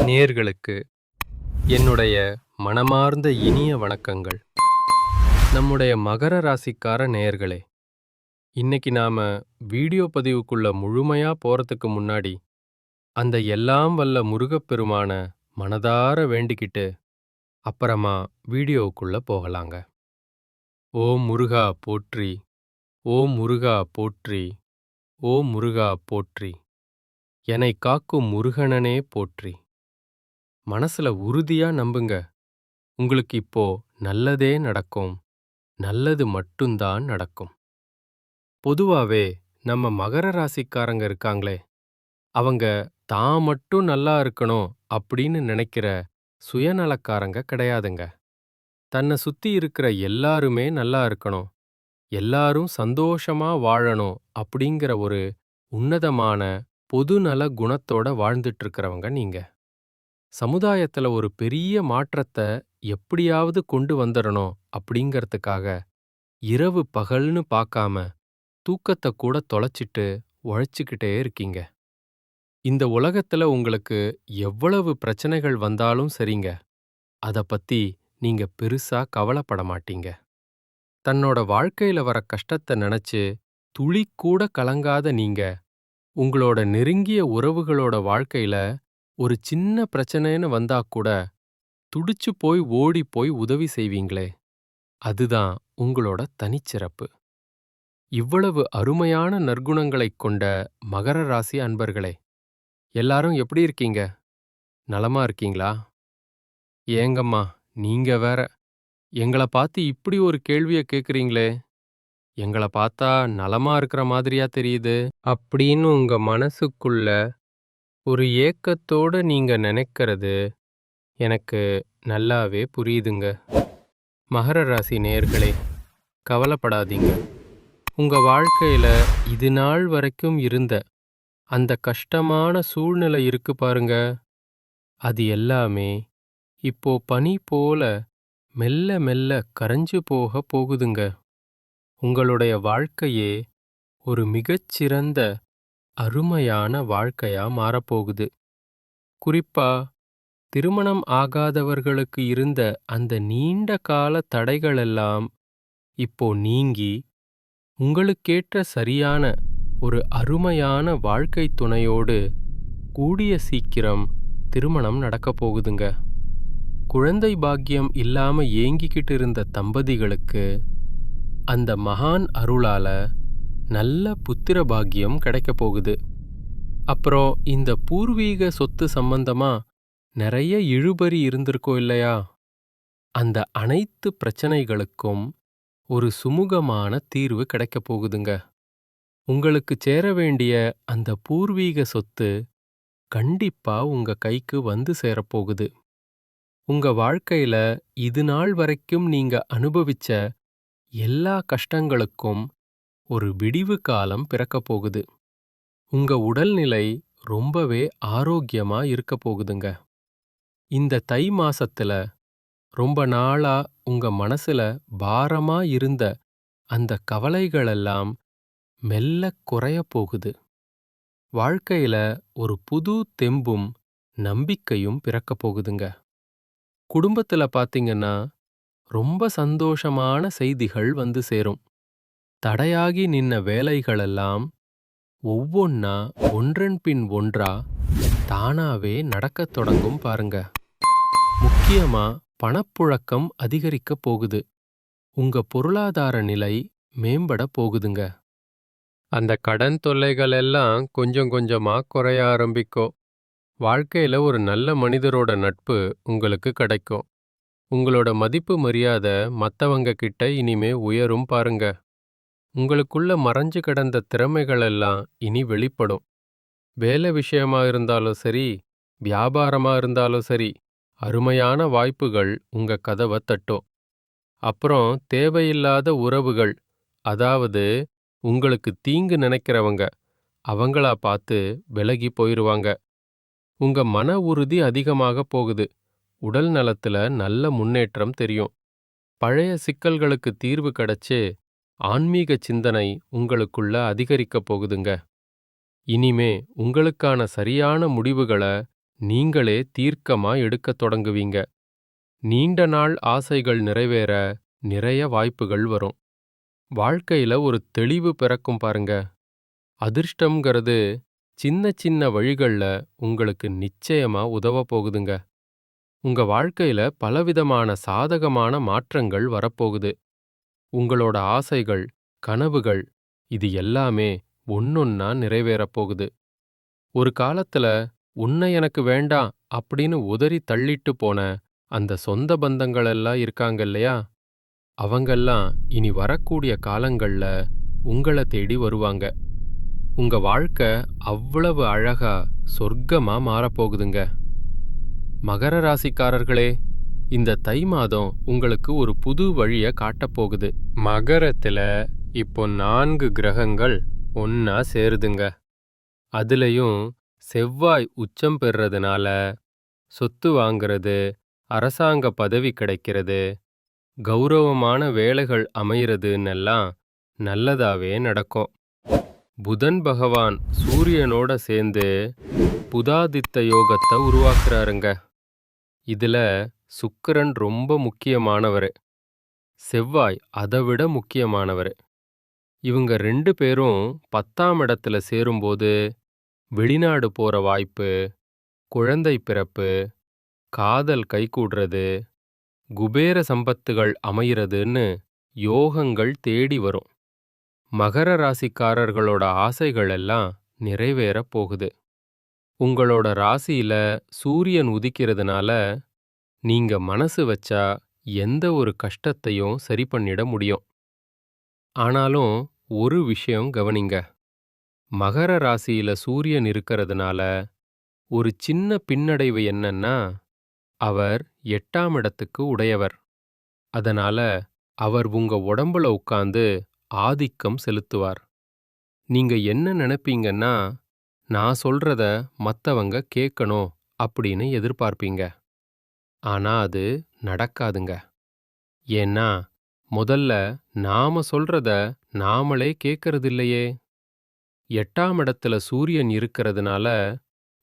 நேயர்களுக்கு என்னுடைய மனமார்ந்த இனிய வணக்கங்கள். நம்முடைய மகர ராசிக்கார நேயர்களே, இன்னைக்கு நாம வீடியோ பதிவுக்குள்ள முழுமையா போறதுக்கு முன்னாடி அந்த எல்லாம் வல்ல முருகப்பெருமான மனதார வேண்டிக்கிட்டு அப்புறமா வீடியோவுக்குள்ள போகலாங்க. ஓம் முருகா போற்றி, ஓம் முருகா போற்றி, ஓம் முருகா போற்றி, என்னை காக்கும் முருகனனே போற்றி. மனசுல உறுதியா நம்புங்க, உங்களுக்கு இப்போ நல்லதே நடக்கும், நல்லது மட்டும்தான் நடக்கும். பொதுவாவே நம்ம மகர ராசிக்காரங்க இருக்காங்களே, அவங்க தான் மட்டும் நல்லா இருக்கணும் அப்படின்னு நினைக்கிற சுயநலக்காரங்க கிடையாதுங்க. தன்னை சுத்தி இருக்கிற எல்லாருமே நல்லா இருக்கணும், எல்லாரும் சந்தோஷமா வாழணும் அப்படிங்கிற ஒரு உன்னதமான பொதுநல குணத்தோட வாழ்ந்துட்டு இருக்கிறவங்க நீங்க. சமுதாயத்துல ஒரு பெரிய மாற்றத்தை எப்படியாவது கொண்டு வந்துடணும் அப்படிங்கறதுக்காக இரவு பகல்னு பார்க்காம தூக்கத்தை கூட தொலைச்சிட்டு உழைச்சிக்கிட்டே இருக்கீங்க. இந்த உலகத்துல உங்களுக்கு எவ்வளவு பிரச்சனைகள் வந்தாலும் சரிங்க, அத பத்தி நீங்க பெருசா கவலைப்பட மாட்டீங்க. தன்னோட வாழ்க்கையில வர கஷ்டத்தை நினைச்சு துளி கூட கலங்காத நீங்க உங்களோட நெருங்கிய உறவுகளோட வாழ்க்கையில ஒரு சின்ன பிரச்சனைன்னு வந்தா கூட துடிச்சு போய் ஓடி போய் உதவி செய்வீங்களே, அதுதான் உங்களோட தனிச்சிறப்பு. இவ்வளவு அருமையான நற்குணங்களைக் கொண்ட மகர ராசி அன்பர்களே, எல்லாரும் எப்படி இருக்கீங்க? நலமா இருக்கீங்களா? ஏங்கம்மா, நீங்க வேற எங்கள பார்த்து இப்படி ஒரு கேள்விய கேக்குறீங்களே, எங்கள பார்த்தா நலமா இருக்கிற மாதிரியா தெரியுது அப்படின்னு உங்க மனசுக்குள்ள ஒரு ஏக்கத்தோட நீங்க நினைக்கிறது எனக்கு நல்லாவே புரியுதுங்க. மகர ராசி நேயர்களே, கவலைப்படாதீங்க. உங்க வாழ்க்கையில இது நாள் வரைக்கும் இருந்த அந்த கஷ்டமான சூழ்நிலை இருக்கு பாருங்க, அது எல்லாமே இப்போ பனி போல மெல்ல மெல்ல கரைஞ்சு போக போகுதுங்க. உங்களுடைய வாழ்க்கையே ஒரு மிகச்சிறந்த அருமையான வாழ்க்கையா மாறப்போகுது. குறிப்பா திருமணம் ஆகாதவர்களுக்கு இருந்த அந்த நீண்ட கால தடைகளெல்லாம் இப்போ நீங்கி உங்களுக்கேற்ற சரியான ஒரு அருமையான வாழ்க்கை துணையோடு கூடிய சீக்கிரம் திருமணம் நடக்கப் போகுதுங்க. குழந்தை பாக்கியம் இல்லாம ஏங்கிக்கிட்டு இருந்த தம்பதிகளுக்கு அந்த மகான் அருளால நல்ல புத்திர பாக்கியம் கிடைக்கப் போகுது. அப்புறம் இந்த பூர்வீக சொத்து சம்பந்தமா நிறைய இழுபறி இருந்திருக்கோ இல்லையா, அந்த அனைத்து பிரச்சனைகளுக்கும் ஒரு சுமூகமான தீர்வு கிடைக்கப் போகுதுங்க. உங்களுக்கு சேர வேண்டிய அந்த பூர்வீக சொத்து கண்டிப்பா உங்க கைக்கு வந்து சேரப்போகுது. உங்க வாழ்க்கையில இது நாள் வரைக்கும் நீங்க அனுபவிச்ச எல்லா கஷ்டங்களுக்கும் ஒரு விடிவு காலம் பிறக்கப் போகுது. உங்க உடல்நிலை ரொம்பவே ஆரோக்கியமா இருக்கப் போகுதுங்க. இந்த தை மாசத்துல ரொம்ப நாளா உங்க மனசுல பாரமா இருந்த அந்த கவலைகளெல்லாம் மெல்லக் குறையப் போகுது. வாழ்க்கையில ஒரு புது தெம்பும் நம்பிக்கையும் பிறக்கப் போகுதுங்க. குடும்பத்துல பாத்தீங்கன்னா ரொம்ப சந்தோஷமான செய்திகள் வந்து சேரும். தடையாகி நின்ன வேலைகளெல்லாம் ஒவ்வொன்னா ஒன்றன் பின் ஒன்றா தானாவே நடக்கத் தொடங்கும் பாருங்க. முக்கியமா பணப்புழக்கம் அதிகரிக்கப் போகுது. உங்க பொருளாதார நிலை மேம்பட போகுதுங்க. அந்த கடன் தொல்லைகள் எல்லாம் கொஞ்சம் கொஞ்சமா குறைய ஆரம்பிக்கும். வாழ்க்கையில ஒரு நல்ல மனிதரோட நட்பு உங்களுக்கு கிடைக்கும். உங்களோட மதிப்பு மரியாதை மத்தவங்க கிட்ட இனிமே உயரும் பாருங்க. உங்களுக்குள்ள மறைஞ்சு கிடந்த திறமைகள் எல்லாம் இனி வெளிப்படும். வேலை விஷயமா இருந்தாலும் சரி, வியாபாரமா இருந்தாலும் சரி, அருமையான வாய்ப்புகள் உங்க கதவை தட்டும். அப்புறம் தேவையில்லாத உறவுகள், அதாவது உங்களுக்கு தீங்கு நினைக்கிறவங்க, அவங்களா பார்த்து விலகி போயிருவாங்க. உங்க மன உறுதி அதிகமாக போகுது. உடல் நலத்துல நல்ல முன்னேற்றம் தெரியும். பழைய சிக்கல்களுக்கு தீர்வு கிடைச்சு ஆன்மீக சிந்தனை உங்களுக்குள்ள அதிகரிக்கப் போகுதுங்க. இனிமே உங்களுக்கான சரியான முடிவுகளை நீங்களே தீர்க்கமா எடுக்கத் தொடங்குவீங்க. நீண்ட நாள் ஆசைகள் நிறைவேற நிறைய வாய்ப்புகள் வரும். வாழ்க்கையில ஒரு தெளிவு பிறக்கும் பாருங்க. அதிர்ஷ்டம்ங்கிறது சின்ன சின்ன வழிகள்ல உங்களுக்கு நிச்சயமா உதவப் போகுதுங்க. உங்க வாழ்க்கையில பலவிதமான சாதகமான மாற்றங்கள் வரப்போகுது. உங்களோட ஆசைகள், கனவுகள் இது எல்லாமே ஒன்னொன்னா நிறைவேறப் போகுது. ஒரு காலத்துல உன்னை எனக்கு வேண்டாம் அப்படின்னு உதறி தள்ளிட்டு போன அந்த சொந்த பந்தங்களெல்லாம் இருக்காங்க இல்லையா? அவங்கெல்லாம் இனி வரக்கூடிய காலங்கள்ல உங்கள தேடி வருவாங்க. உங்க வாழ்க்கை அவ்வளவு அழகா சொர்க்கமா மாறப்போகுதுங்க. மகர ராசிக்காரர்களே, இந்த தை மாதம் உங்களுக்கு ஒரு புது வழிய காட்டப் போகுது. மகரத்துல இப்போ 4 கிரகங்கள் ஒன்னா சேருதுங்க. அதுலயும் செவ்வாய் உச்சம் பெறுறதுனால சொத்து வாங்குறது, அரசாங்க பதவி கிடைக்கிறது, கௌரவமான வேலைகள் அமையறதுன்னெல்லாம் நல்லதாவே நடக்கும். புதன் பகவான் சூரியனோட சேர்ந்து புதாதித்த யோகத்தை உருவாக்குறாருங்க. இதுல சுக்கிரன் ரொம்ப முக்கியமானவரு, செவ்வாய் அதைவிட முக்கியமானவரு. இவங்க 2 பேரும் 10ஆம் இடத்துல சேரும்போது வெளிநாடு போற வாய்ப்பு, குழந்தை பிறப்பு, காதல் கைகூடுறது, குபேர சம்பத்துகள் அமையறதுன்னு யோகங்கள் தேடி வரும். மகர ராசிக்காரர்களோட ஆசைகள் எல்லாம் நிறைவேறப் போகுது. உங்களோட ராசியில சூரியன் உதிக்கிறதுனால நீங்க மனசு வச்சா எந்த ஒரு கஷ்டத்தையும் சரி பண்ணிட முடியும். ஆனாலும் ஒரு விஷயம் கவனிங்க. மகர ராசியில சூரியன் இருக்கிறதுனால ஒரு சின்ன பின்னடைவு என்னன்னா, அவர் 8ஆம் இடத்துக்கு உடையவர். அதனால அவர் உங்க உடம்புல உட்கார்ந்து ஆதிக்கம் செலுத்துவார். நீங்க என்ன நினைப்பீங்கன்னா, நான் சொல்றத மத்தவங்க கேட்கணும் அப்படின்னு எதிர்பார்ப்பீங்க. ஆனா அது நடக்காதுங்க. ஏன்னா முதல்ல நாம சொல்றத நாமளே கேட்கறதில்லையே. 8ஆம் இடத்துல சூரியன் இருக்கிறதுனால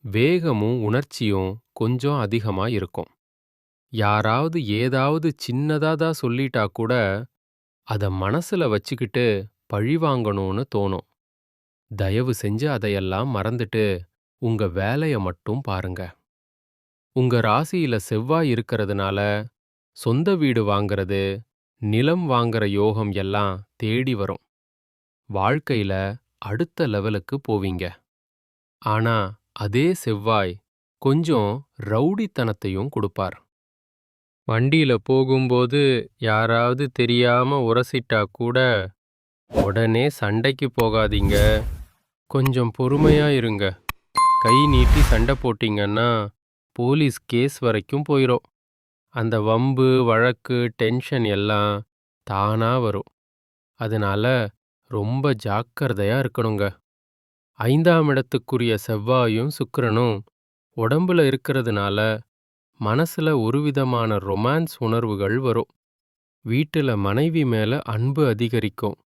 வேகமும் உணர்ச்சியும் கொஞ்சம் அதிகமா இருக்கும். யாராவது ஏதாவது சின்னதா சொல்லிட்டா கூட அத மனசுல வச்சுக்கிட்டு பழிவாங்கணும்னு தோணும். தயவு செஞ்சு அதையெல்லாம் மறந்துட்டு உங்க வேலைய மட்டும் பாருங்க. உங்க ராசியில செவ்வாய் இருக்கிறதுனால சொந்த வீடு வாங்குறது, நிலம் வாங்குற யோகம் எல்லாம் தேடி வரும். வாழ்க்கையில அடுத்த லெவலுக்கு போவீங்க. ஆனா அதே செவ்வாய் கொஞ்சம் ரவுடித்தனத்தையும் கொடுப்பார். வண்டியில போகும்போது யாராவது தெரியாம உரசிட்டா கூட உடனே சண்டைக்கு போகாதீங்க. கொஞ்சம் பொறுமையா இருங்க. கை நீட்டி சண்டை போட்டீங்கன்னா போலீஸ் கேஸ் வரைக்கும் போயிரும். அந்த வம்பு, வழக்கு, டென்ஷன் எல்லாம் தானா வரும். அதனால ரொம்ப ஜாக்கிரதையா இருக்கணுங்க. 5ஆம் இடத்துக்குரிய செவ்வாயும் சுக்கிரனும் உடம்புல இருக்கிறதுனால மனசுல ஒருவிதமான ரொமான்ஸ் உணர்வுகள் வரும். வீட்டுல மனைவி மேல அன்பு அதிகரிக்கும்.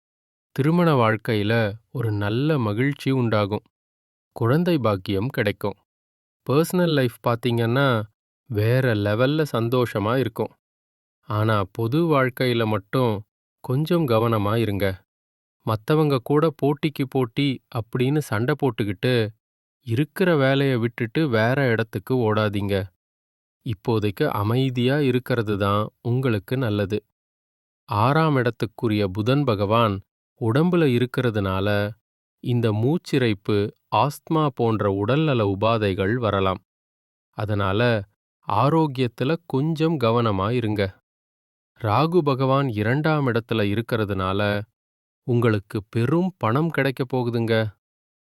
திருமண வாழ்க்கையில ஒரு நல்ல மகிழ்ச்சி உண்டாகும். குழந்தை பாக்கியம் கிடைக்கும். பர்சனல் லைஃப் பார்த்தீங்கன்னா வேற லெவல்ல சந்தோஷமா இருக்கும். ஆனா பொது வாழ்க்கையில மட்டும் கொஞ்சம் கவனமா இருங்க. மத்தவங்க கூட போட்டிக்கு போட்டி அப்படின்னு சண்டை போட்டுக்கிட்டு இருக்கிற வேலைய விட்டுட்டு வேற இடத்துக்கு ஓடாதீங்க. இப்போதைக்கு அமைதியா இருக்கிறது தான் உங்களுக்கு நல்லது. 6ஆம் இடத்துக்குரிய புதன் பகவான் உடம்புல இருக்கிறதுனால இந்த மூச்சிரைப்பு, ஆஸ்துமா போன்ற உடல்நல உபாதைகள் வரலாம். அதனால ஆரோக்கியத்துல கொஞ்சம் கவனமா இருங்க. ராகு பகவான் 2ஆம் இடத்துல இருக்கிறதுனால உங்களுக்கு பெரும் பணம் கிடைக்கப் போகுதுங்க.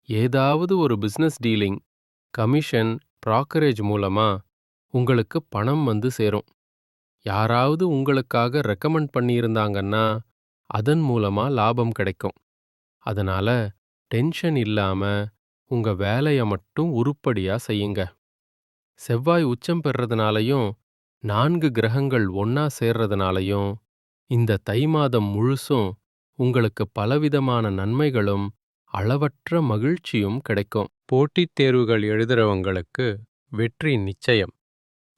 ஏதாவது ஒரு பிசினஸ் டீலிங், கமிஷன், ப்ராக்கரேஜ் மூலமா உங்களுக்கு பணம் வந்து சேரும். யாராவது உங்களுக்காக ரெக்கமெண்ட் பண்ணியிருந்தாங்கன்னா அதன் மூலமா லாபம் கிடைக்கும். அதனால டென்ஷன் இல்லாம உங்க வேலைய மட்டும் உருப்படியா செய்யுங்க. செவ்வாய் உச்சம் பெறறதுனாலையும் 4 கிரகங்கள் ஒன்னா சேர்றதுனாலையும் இந்த தை மாதம் முழுசும் உங்களுக்கு பலவிதமான நன்மைகளும் அளவற்ற மகிழ்ச்சியும் கிடைக்கும். போட்டித் தேர்வுகள் எழுதுறவங்களுக்கு வெற்றி நிச்சயம்.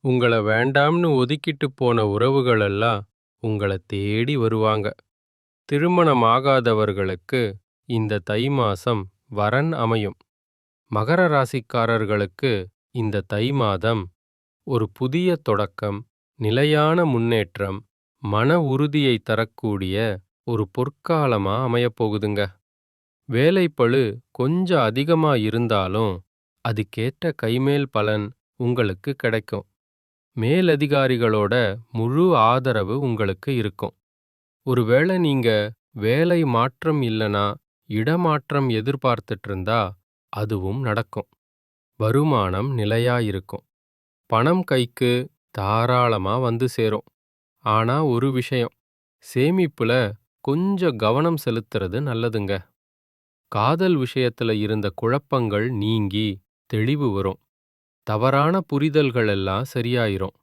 உங்கள வேண்டாம்னு ஒதுக்கிட்டு போன உறவுகளெல்லாம் உங்கள தேடி வருவாங்க. திருமணம் ஆகாதவர்களுக்கு இந்த தை மாசம் வரன் அமையும். மகர ராசிக்காரர்களுக்கு இந்த தை மாதம் ஒரு புதிய தொடக்கம், நிலையான முன்னேற்றம், மன உறுதியை தரக்கூடிய ஒரு பொற்காலமா அமையப்போகுதுங்க. வேலைப்பளு கொஞ்சம் அதிகமா இருந்தாலும் அதுக்கேற்ற கைமேல் பலன் உங்களுக்கு கிடைக்கும். மேலதிகாரிகளோட முழு ஆதரவு உங்களுக்கு இருக்கும். ஒருவேளை நீங்க வேலை மாற்றம் இல்லனா இடமாற்றம் எதிர்பார்த்துட்டு இருந்தா அதுவும் நடக்கும். வருமானம் நிலையா இருக்கும். பணம் கைக்கு தாராளமா வந்து சேரும். ஆனா ஒரு விஷயம், சேமிப்புல கொஞ்சம் கவனம் செலுத்துறது நல்லதுங்க. காதல் விஷயத்துல இருந்த குழப்பங்கள் நீங்கி தெளிவு வரும். தவறான புரிதல்கள் எல்லாம் சரியாயிரும்.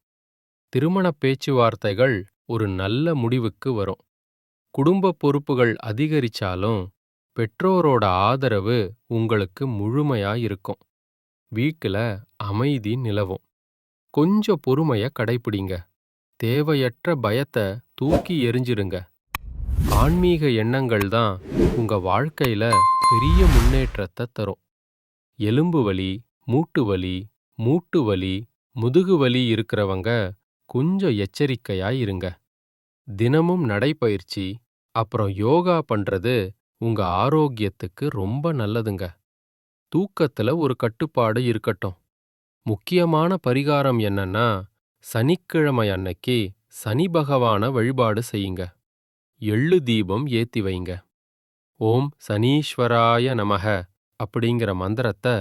திருமண பேச்சுவார்த்தைகள் ஒரு நல்ல முடிவுக்கு வரும். குடும்ப பொறுப்புகள் அதிகரிச்சாலும் பெற்றோரோட ஆதரவு உங்களுக்கு முழுமையா இருக்கும். வீட்டுல அமைதி நிலவும். கொஞ்சம் பொறுமைய கடைப்பிடிங்க. தேவையற்ற பயத்தை தூக்கி எறிஞ்சிருங்க. ஆன்மீக எண்ணங்கள் தான் உங்க வாழ்க்கையில பெரிய முன்னேற்றத்தை தரும். எலும்பு வலி, மூட்டு வலி, மூட்டு வலி, முதுகு வலி இருக்கிறவங்க கொஞ்சம் எச்சரிக்கையா இருங்க. தினமும் நடைப்பயிற்சி அப்புறம் யோகா பண்றது உங்க ஆரோக்கியத்துக்கு ரொம்ப நல்லதுங்க. தூக்கத்துல ஒரு கட்டுப்பாடு இருக்கட்டும். முக்கியமான பரிகாரம் என்னன்னா, சனிக்கிழமை அன்னைக்கு சனி பகவான வழிபாடு செய்யுங்க. எள்ளு தீபம் ஏத்தி வைங்க. ஓம் சனீஸ்வராய நமக அப்படிங்கிற மந்திரத்தை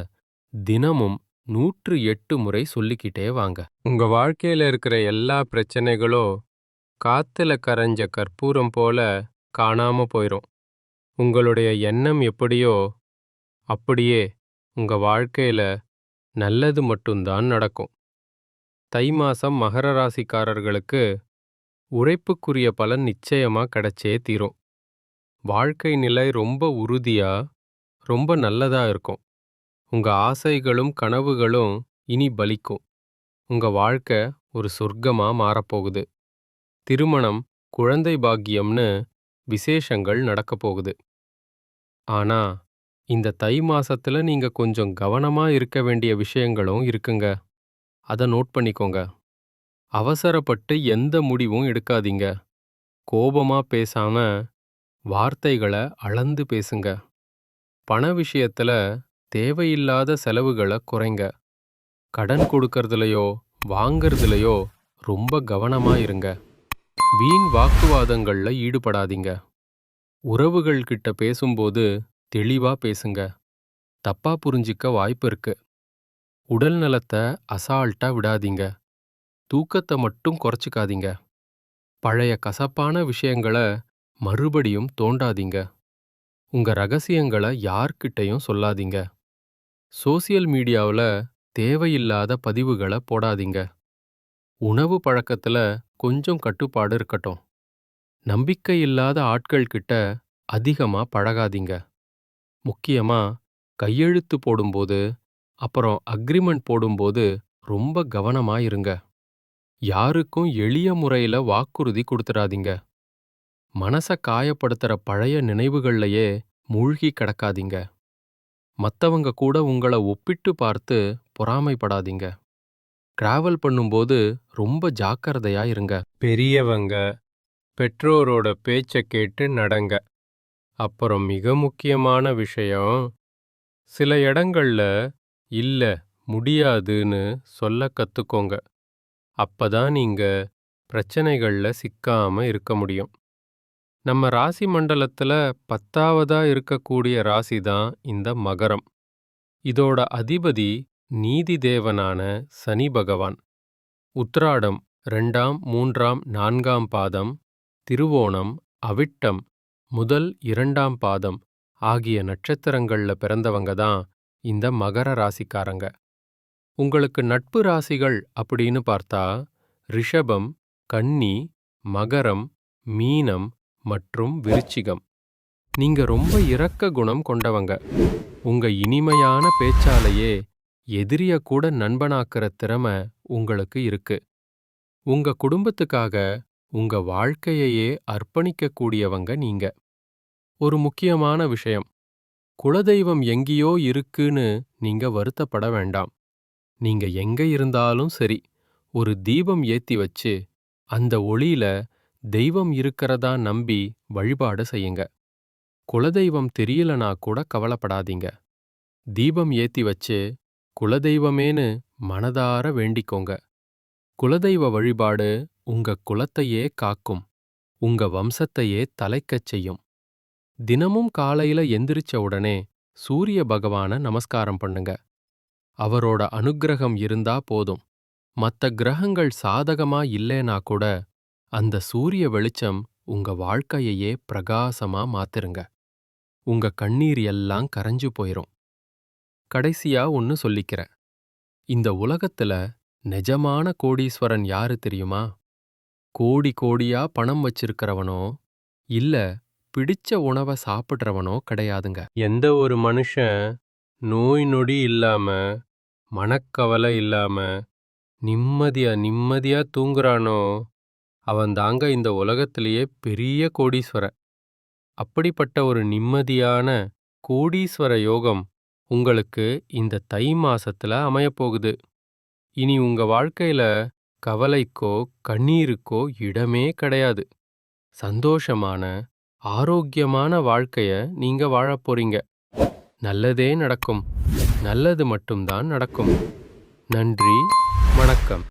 தினமும் 108 முறை சொல்லிக்கிட்டே வாங்க. உங்க வாழ்க்கையில இருக்கிற எல்லா பிரச்சனைகளும் காத்துல கரைஞ்ச கற்பூரம் போல காணாம போயிரும். உங்களுடைய எண்ணம் எப்படியோ அப்படியே உங்க வாழ்க்கையில நல்லது மட்டும்தான் நடக்கும். தை மாசம் மகர ராசிக்காரர்களுக்கு உழைப்புக்குரிய பலன் நிச்சயமா கிடைச்சே தீரும். வாழ்க்கை நிலை ரொம்ப உறுதியா, ரொம்ப நல்லதா இருக்கும். உங்க ஆசைகளும் கனவுகளும் இனி பலிக்கும். உங்க வாழ்க்கை ஒரு சொர்க்கமா மாறப்போகுது. திருமணம், குழந்தை பாக்கியம்னு விசேஷங்கள் நடக்கப் போகுது. ஆனா இந்த தை மாசத்துல நீங்க கொஞ்சம் கவனமா இருக்க வேண்டிய விஷயங்களும் இருக்குங்க. அதை நோட் பண்ணிக்கோங்க. அவசரப்பட்டு எந்த முடிவும் எடுக்காதீங்க. கோபமா பேசாம வார்த்தைகளை அளந்து பேசுங்க. பண விஷயத்துல தேவையில்லாத செலவுகளை குறைங்க. கடன் கொடுக்கறதுலையோ வாங்கறதுலையோ ரொம்ப கவனமா இருங்க. வீண் வாக்குவாதங்கள்ல ஈடுபடாதீங்க. உறவுகள் கிட்ட பேசும்போது தெளிவா பேசுங்க. தப்பா புரிஞ்சிக்க வாய்ப்பு இருக்கு. உடல் நலத்தை அசால்ட்டா விடாதீங்க. தூக்கத்தை மட்டும் குறைச்சிக்காதீங்க. பழைய கசப்பான விஷயங்களை மறுபடியும் தோண்டாதீங்க. உங்க ரகசியங்களை யார்கிட்டையும் சொல்லாதீங்க. சோசியல் மீடியாவுல தேவையில்லாத பதிவுகளை போடாதீங்க. உணவு பழக்கத்துல கொஞ்சம் கட்டுப்பாடு இருக்கட்டும். நம்பிக்கையில்லாத ஆட்கள் கிட்ட அதிகமா பழகாதீங்க. முக்கியமா கையெழுத்து போடும்போது அப்புறம் அக்ரிமெண்ட் போடும்போது ரொம்ப கவனமா இருங்க. யாருக்கும் எளிய முறையில வாக்குறுதி கொடுத்துடாதீங்க. மனச காயப்படுத்துற பழைய நினைவுகள்லயே மூழ்கி கிடக்காதீங்க. மத்தவங்க கூட உங்கள ஒப்பிட்டு பார்த்து பொறாமைப்படாதீங்க. டிராவல் பண்ணும்போது ரொம்ப ஜாக்கிரதையா இருங்க. பெரியவங்க, பெற்றோரோட பேச்ச கேட்டு நடங்க. அப்புறம் மிக முக்கியமான விஷயம், சில இடங்கள்ல இல்ல, முடியாதுன்னு சொல்ல கத்துக்கோங்க. அப்பதான் நீங்க பிரச்சனைகள்ல சிக்காம இருக்க முடியும். நம்ம ராசி மண்டலத்துல 10ஆவதா இருக்கக்கூடிய ராசி தான் இந்த மகரம். இதோட அதிபதி நீதி தேவனான சனி பகவான். உத்திராடம் 2ஆம், 3ஆம், 4ஆம் பாதம், திருவோணம், அவிட்டம் முதல் 2ஆம் பாதம் ஆகிய நட்சத்திரங்கள்ல பிறந்தவங்க தான் இந்த மகர ராசிக்காரங்க. உங்களுக்கு நட்பு ராசிகள் அப்படின்னு பார்த்தா ரிஷபம், கன்னி, மகரம், மீனம் மற்றும் விருச்சிகம். நீங்க ரொம்ப இரக்க குணம் கொண்டவங்க. உங்க இனிமையான பேச்சாலேயே எதிரிய கூட நண்பனாக்குற திறமை உங்களுக்கு இருக்கு. உங்க குடும்பத்துக்காக உங்க வாழ்க்கையையே அர்ப்பணிக்கக்கூடியவங்க நீங்க. ஒரு முக்கியமான விஷயம், குலதெய்வம் எங்கேயோ இருக்குன்னு நீங்க வருத்தப்பட வேண்டாம். நீங்க எங்க இருந்தாலும் சரி, ஒரு தீபம் ஏத்தி வச்சு, அந்த ஒளியில தெய்வம் இருக்கிறதா நம்பி வழிபாடு செய்யுங்க. குலதெய்வம் தெரியலனா கூட கவலைப்படாதீங்க. தீபம் ஏத்தி வச்சு, குலதெய்வமேன்னு மனதார வேண்டிக்கோங்க. குலதெய்வ வழிபாடு உங்க குலத்தையே காக்கும். உங்க வம்சத்தையே தலைக்கச் செய்யும். தினமும் காலையில எந்திரிச்ச உடனே சூரிய பகவான நமஸ்காரம் பண்ணுங்க. அவரோட அனுக்கிரகம் இருந்தா போதும். மத்த கிரகங்கள் சாதகமா இல்லேனா கூட அந்த சூரிய வெளிச்சம் உங்க வாழ்க்கையையே பிரகாசமா மாத்திருங்க. உங்க கண்ணீர் எல்லாம் கரைஞ்சு போயிரும். கடைசியா ஒன்னு சொல்லிக்கிறேன். இந்த உலகத்துல நிஜமான கோடீஸ்வரன் யாரு தெரியுமா? கோடி கோடியா பணம் வச்சிருக்கிறவனோ, இல்ல பிடிச்ச உணவ சாப்பிடுறவனோ கிடையாதுங்க. எந்த ஒரு மனுஷன் நோய் நொடி இல்லாம, மனக்கவலை இல்லாம, நிம்மதியா தூங்குறானோ, அவன் தாங்க இந்த உலகத்திலேயே பெரிய கோடீஸ்வரன். அப்படிப்பட்ட ஒரு நிம்மதியான கோடீஸ்வர யோகம் உங்களுக்கு இந்த தை மாசத்துல அமையப்போகுது. இனி உங்க வாழ்க்கையில கவலைக்கோ கண்ணீருக்கோ இடமே கிடையாது. சந்தோஷமான ஆரோக்கியமான வாழ்க்கைய நீங்க வாழப் போறீங்க. நல்லதே நடக்கும். நல்லது மட்டும்தான் நடக்கும். நன்றி. வணக்கம்.